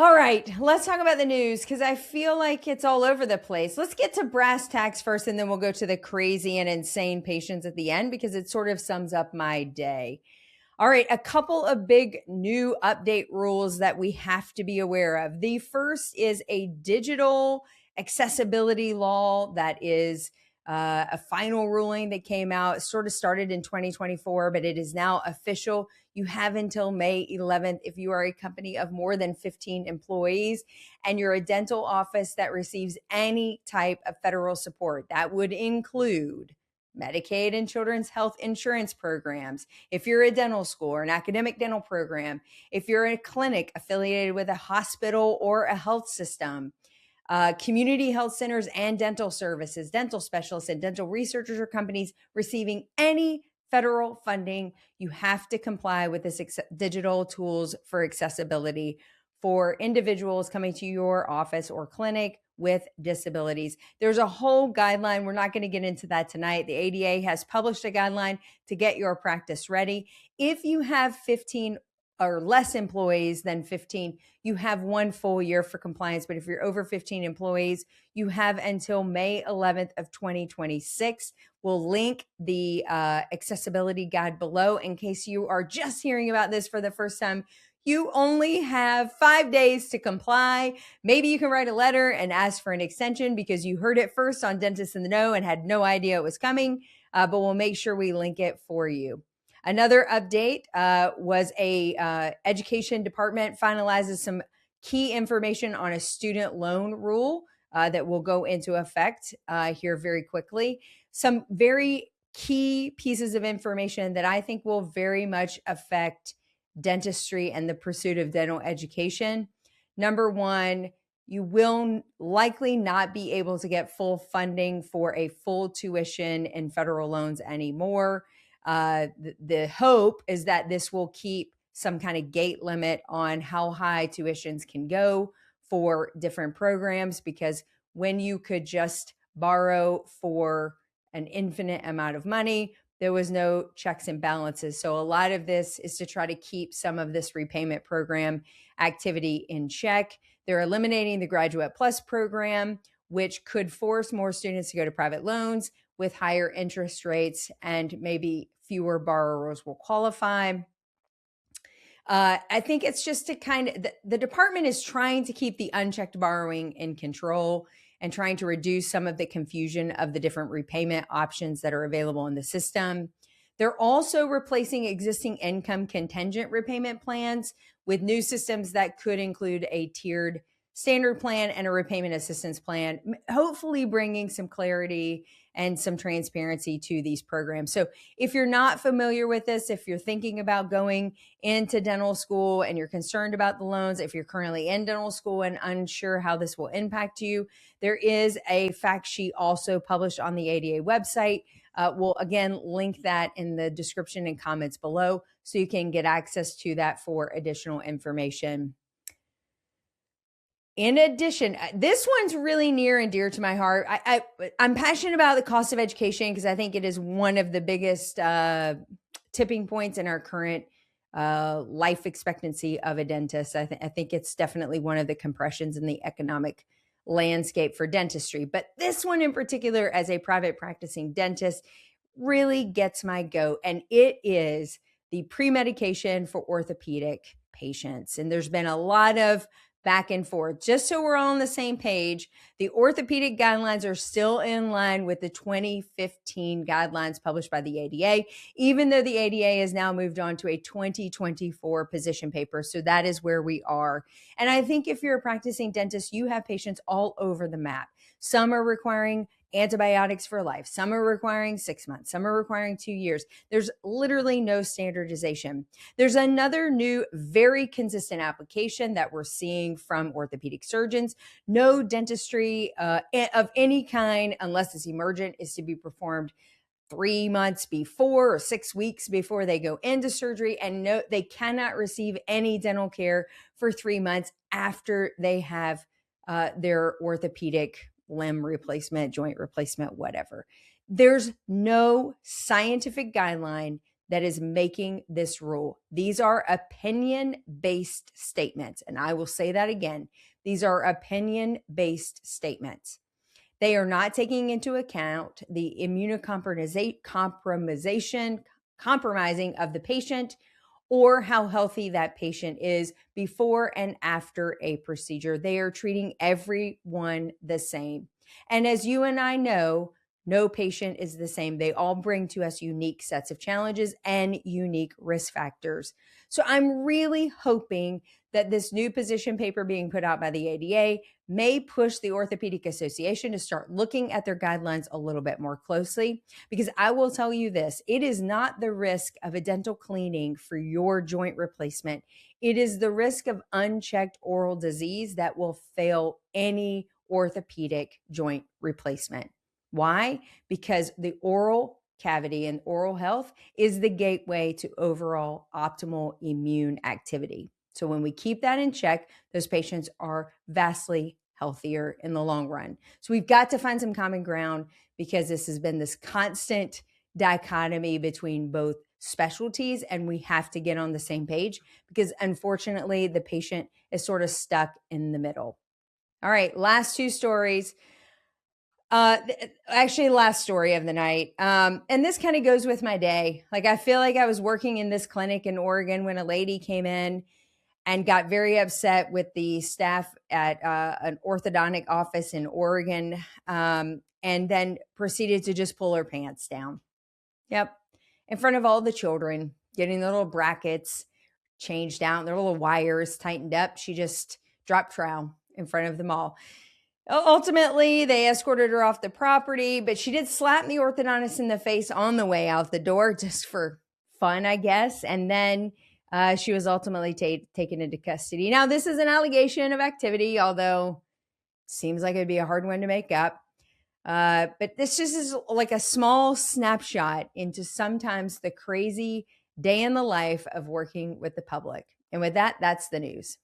All right, let's talk about the news because I feel like it's all over the place. Let's get to brass tacks first, and then we'll go to the crazy and insane patients at the end because it sort of sums up my day. All right, a couple of big new update rules that we have to be aware of. The first is a digital accessibility law that is a final ruling that came out. It sort of started in 2024, but it is now official. You have until May 11th if you are a company of more than 15 employees and you're a dental office that receives any type of federal support. That would include Medicaid and children's health insurance programs. If you're a dental school or an academic dental program, if you're a clinic affiliated with a hospital or a health system, community health centers and dental services, dental specialists and dental researchers or companies receiving any federal funding, you have to comply with this digital tools for accessibility for individuals coming to your office or clinic with disabilities. There's a whole guideline. We're not going to get into that tonight. The ADA has published a guideline to get your practice ready. If you have 15 or less employees than 15, you have 1 full year for compliance. But if you're over 15 employees, you have until May 11th of 2026. We'll link the accessibility guide below in case you are just hearing about this for the first time. You only have 5 days to comply. Maybe you can write a letter and ask for an extension because you heard it first on Dentists in the Know and had no idea it was coming, but we'll make sure we link it for you. Another update was a education department finalizes some key information on a student loan rule that will go into effect here very quickly. Some very key pieces of information that I think will very much affect dentistry and the pursuit of dental education. Number one, you will likely not be able to get full funding for a full tuition in federal loans anymore. The hope is that this will keep some kind of gate limit on how high tuitions can go for different programs, because when you could just borrow for an infinite amount of money, there was no checks and balances. So a lot of this is to try to keep some of this repayment program activity in check. They're eliminating the Graduate Plus program, which could force more students to go to private loans with higher interest rates, and maybe fewer borrowers will qualify. I think it's just to kind of, the department is trying to keep the unchecked borrowing in control and trying to reduce some of the confusion of the different repayment options that are available in the system. They're also replacing existing income contingent repayment plans with new systems that could include a tiered standard plan and a repayment assistance plan, hopefully bringing some clarity and some transparency to these programs. So if you're not familiar with this, if you're thinking about going into dental school and you're concerned about the loans, if you're currently in dental school and unsure how this will impact you, there is a fact sheet also published on the ADA website. We'll again link that in the description and comments below so you can get access to that for additional information. In addition, this one's really near and dear to my heart. I'm passionate about the cost of education because I think it is one of the biggest tipping points in our current life expectancy of a dentist. I think it's definitely one of the compressions in the economic landscape for dentistry. But this one in particular, as a private practicing dentist, really gets my goat. And it is the pre-medication for orthopedic patients. And there's been a lot of back and forth. Just so we're all on the same page, the orthopedic guidelines are still in line with the 2015 guidelines published by the ADA, even though the ADA has now moved on to a 2024 position paper. So that is where we are. And I think if you're a practicing dentist, you have patients all over the map. Some are requiring antibiotics for life. Some are requiring 6 months. Some are requiring 2 years. There's literally no standardization. There's another new, very consistent application that we're seeing from orthopedic surgeons. No dentistry of any kind, unless it's emergent, is to be performed 3 months before or 6 weeks before they go into surgery. And no, they cannot receive any dental care for 3 months after they have their orthopedic limb replacement, joint replacement, whatever. There's no scientific guideline that is making this rule. These are opinion-based statements. And I will say that again. These are opinion-based statements. They are not taking into account the compromising of the patient or how healthy that patient is before and after a procedure. They are treating everyone the same. And as you and I know, no patient is the same. They all bring to us unique sets of challenges and unique risk factors. So I'm really hoping that this new position paper being put out by the ADA may push the Orthopedic Association to start looking at their guidelines a little bit more closely. Because I will tell you this, it is not the risk of a dental cleaning for your joint replacement. It is the risk of unchecked oral disease that will fail any orthopedic joint replacement. Why? Because the oral cavity and oral health is the gateway to overall optimal immune activity. So when we keep that in check, those patients are vastly healthier in the long run. So we've got to find some common ground because this has been this constant dichotomy between both specialties, and we have to get on the same page because unfortunately the patient is sort of stuck in the middle. All right, last two stories. Actually, last story of the night. And this kind of goes with my day. Like, I feel like I was working in this clinic in Oregon when a lady came in and got very upset with the staff at an orthodontic office in Oregon, and then proceeded to just pull her pants down. Yep. In front of all the children, getting the little brackets changed out, their little wires tightened up. She just dropped trowel in front of them all. Ultimately, they escorted her off the property, but she did slap the orthodontist in the face on the way out the door just for fun, I guess. And then she was ultimately taken into custody. Now, this is an allegation of activity, although it seems like it'd be a hard one to make up. But this just is like a small snapshot into sometimes the crazy day in the life of working with the public. And with that, that's the news.